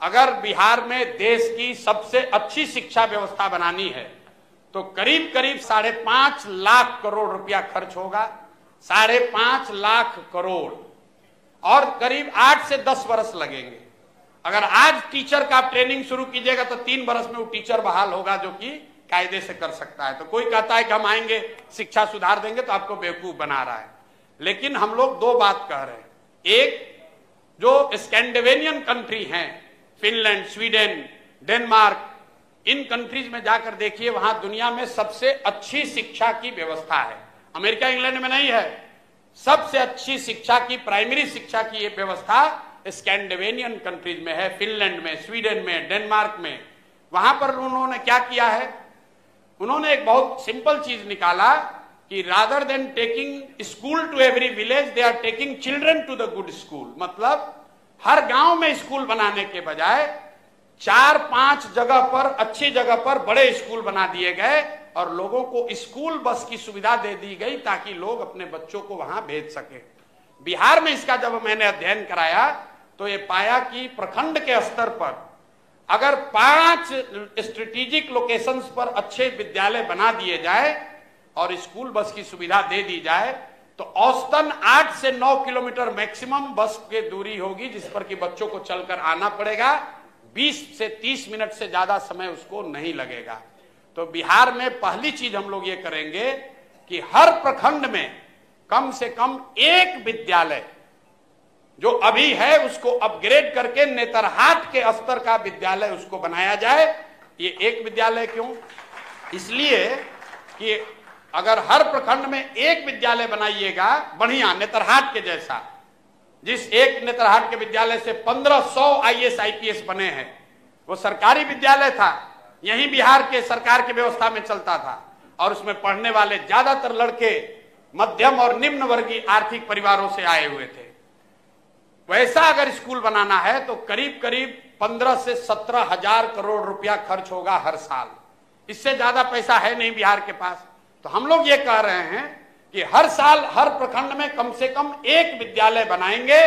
अगर बिहार में देश की सबसे अच्छी शिक्षा व्यवस्था बनानी है तो करीब करीब 5.5 लाख करोड़ रुपया खर्च होगा। 5.5 लाख करोड़, और करीब 8 से 10 वर्ष लगेंगे। अगर आज टीचर का ट्रेनिंग शुरू कीजिएगा तो 3 वर्ष में वो टीचर बहाल होगा जो कि कायदे से कर सकता है। तो कोई कहता है कि हम आएंगे शिक्षा सुधार देंगे, तो आपको बेवकूफ बना रहा है। लेकिन हम लोग दो बात कह रहे हैं। एक, जो स्कैंडिनेवियन कंट्री हैं, फिनलैंड, स्वीडन, डेनमार्क, इन कंट्रीज में जाकर देखिए, वहां दुनिया में सबसे अच्छी शिक्षा की व्यवस्था है। अमेरिका इंग्लैंड में नहीं है। सबसे अच्छी शिक्षा की, प्राइमरी शिक्षा की ये व्यवस्था स्कैंडिनेवियन कंट्रीज में है, फिनलैंड में, स्वीडन में, डेनमार्क में। वहां पर उन्होंने क्या किया है, उन्होंने एक बहुत सिंपल चीज निकाला कि rather than taking school to every village, they are taking children to the good school. मतलब हर गांव में स्कूल बनाने के बजाय 4-5 जगह पर, अच्छी जगह पर बड़े स्कूल बना दिए गए और लोगों को स्कूल बस की सुविधा दे दी गई ताकि लोग अपने बच्चों को वहां भेज सके। बिहार में इसका जब मैंने अध्ययन कराया तो ये पाया कि प्रखंड के स्तर पर अगर 5 स्ट्रेटेजिक लोकेशंस पर अच्छे विद्यालय बना दिए जाए और स्कूल बस की सुविधा दे दी जाए तो औसतन 8 से 9 किलोमीटर मैक्सिमम बस की दूरी होगी, जिस पर कि बच्चों को चलकर आना पड़ेगा। 20 से 30 मिनट से ज्यादा समय उसको नहीं लगेगा। तो बिहार में पहली चीज हम लोग ये करेंगे कि हर प्रखंड में कम से कम एक विद्यालय जो अभी है उसको अपग्रेड करके नेतरहाट के स्तर का विद्यालय उसको बनाया जाए। ये एक विद्यालय क्यों? इसलिए कि अगर हर प्रखंड में एक विद्यालय बनाइएगा बढ़िया, नेतरहाट के जैसा, जिस एक नेतरहाट के विद्यालय से 1500 IAS IPS बने हैं, वो सरकारी विद्यालय था, यही बिहार के सरकार की व्यवस्था में चलता था और उसमें पढ़ने वाले ज्यादातर लड़के मध्यम और निम्न वर्गीय आर्थिक परिवारों से आए हुए थे। वैसा अगर स्कूल बनाना है तो करीब करीब 15 से 17 हजार करोड़ रुपया खर्च होगा हर साल। इससे ज्यादा पैसा है नहीं बिहार के पास। तो हम लोग ये कह रहे हैं कि हर साल हर प्रखंड में कम से कम एक विद्यालय बनाएंगे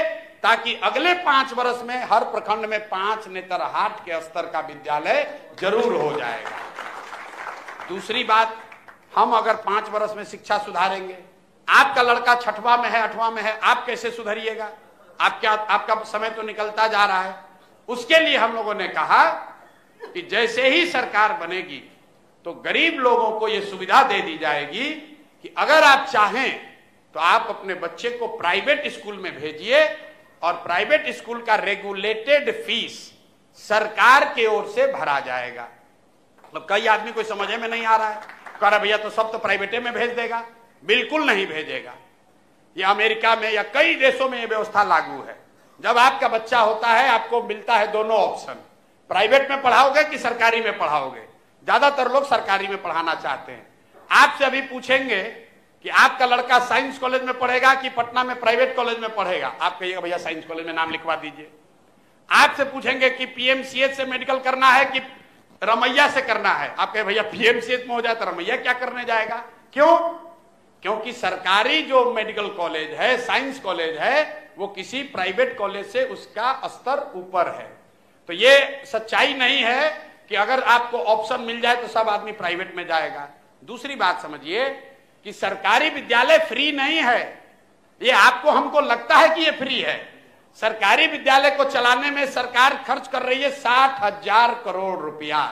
ताकि अगले 5 वर्ष में हर प्रखंड में 5 नेतरहाट के स्तर का विद्यालय जरूर हो जाएगा। दूसरी बात, हम अगर 5 वर्ष में शिक्षा सुधारेंगे, आपका लड़का 6वां में है, 8वां में है, आप कैसे सुधरिएगा? आपका समय तो निकलता जा रहा है। उसके लिए हम लोगों ने कहा कि जैसे ही सरकार बनेगी तो गरीब लोगों को यह सुविधा दे दी जाएगी कि अगर आप चाहें तो आप अपने बच्चे को प्राइवेट स्कूल में भेजिए और प्राइवेट स्कूल का रेगुलेटेड फीस सरकार की ओर से भरा जाएगा। मतलब कई आदमी को समझ में नहीं आ रहा है, कह रहा भैया तो सब तो प्राइवेटे में भेज देगा। बिल्कुल नहीं भेजेगा। ये अमेरिका में या कई देशों में ये व्यवस्था लागू है। जब आपका बच्चा होता है आपको मिलता है दोनों ऑप्शन, प्राइवेट में पढ़ाओगे कि सरकारी में पढ़ाओगे। ज्यादातर लोग सरकारी में पढ़ाना चाहते हैं। आपसे अभी पूछेंगे कि आपका लड़का साइंस कॉलेज में पढ़ेगा कि पटना में प्राइवेट कॉलेज में पढ़ेगा, आप कहिएगा भैया साइंस कॉलेज में नाम लिखवा दीजिए। आपसे पूछेंगे कि PMCH से मेडिकल करना है कि रमैया से करना है, आप कहे भैया PMCH में हो जाए तो रमैया क्या करने जाएगा। क्यों? क्योंकि सरकारी जो मेडिकल कॉलेज है, साइंस कॉलेज है, वो किसी प्राइवेट कॉलेज से उसका स्तर ऊपर है। तो ये सच्चाई नहीं है कि अगर आपको ऑप्शन मिल जाए तो सब आदमी प्राइवेट में जाएगा। दूसरी बात समझिए कि सरकारी विद्यालय फ्री नहीं है। ये आपको हमको लगता है कि ये फ्री है। सरकारी विद्यालय को चलाने में सरकार खर्च कर रही है 60,000 करोड़ रुपया।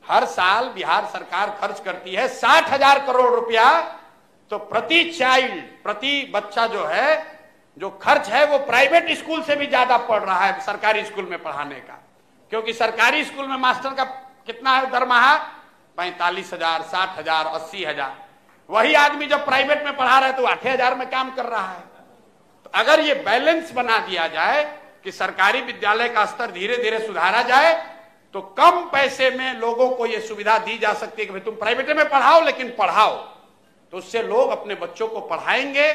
हर साल बिहार सरकार खर्च करती है 60,000 करोड़ रुपया। तो प्रति चाइल्ड, प्रति बच्चा जो है, जो खर्च है वो प्राइवेट स्कूल से भी ज्यादा पड़ रहा है सरकारी स्कूल में पढ़ाने का। क्योंकि सरकारी स्कूल में मास्टर का कितना है दरमाहा? 45,000, 60,000, 80,000। वही आदमी जब प्राइवेट में पढ़ा रहा है तो 8,000 में काम कर रहा है। तो अगर ये बैलेंस बना दिया जाए कि सरकारी विद्यालय का स्तर धीरे धीरे सुधारा जाए तो कम पैसे में लोगों को यह सुविधा दी जा सकती है कि भाई तुम प्राइवेट में पढ़ाओ लेकिन पढ़ाओ। तो उससे लोग अपने बच्चों को पढ़ाएंगे।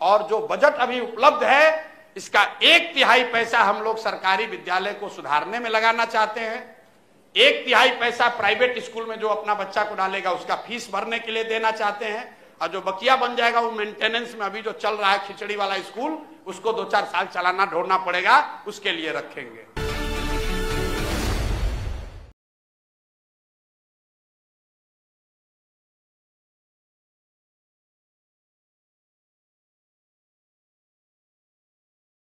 और जो बजट अभी उपलब्ध है इसका 1/3 पैसा हम लोग सरकारी विद्यालय को सुधारने में लगाना चाहते हैं। 1/3 पैसा प्राइवेट स्कूल में जो अपना बच्चा को डालेगा उसका फीस भरने के लिए देना चाहते हैं। और जो बकिया बन जाएगा वो मेंटेनेंस में, अभी जो चल रहा है खिचड़ी वाला स्कूल, उसको 2-4 साल चलाना ढोना पड़ेगा, उसके लिए रखेंगे।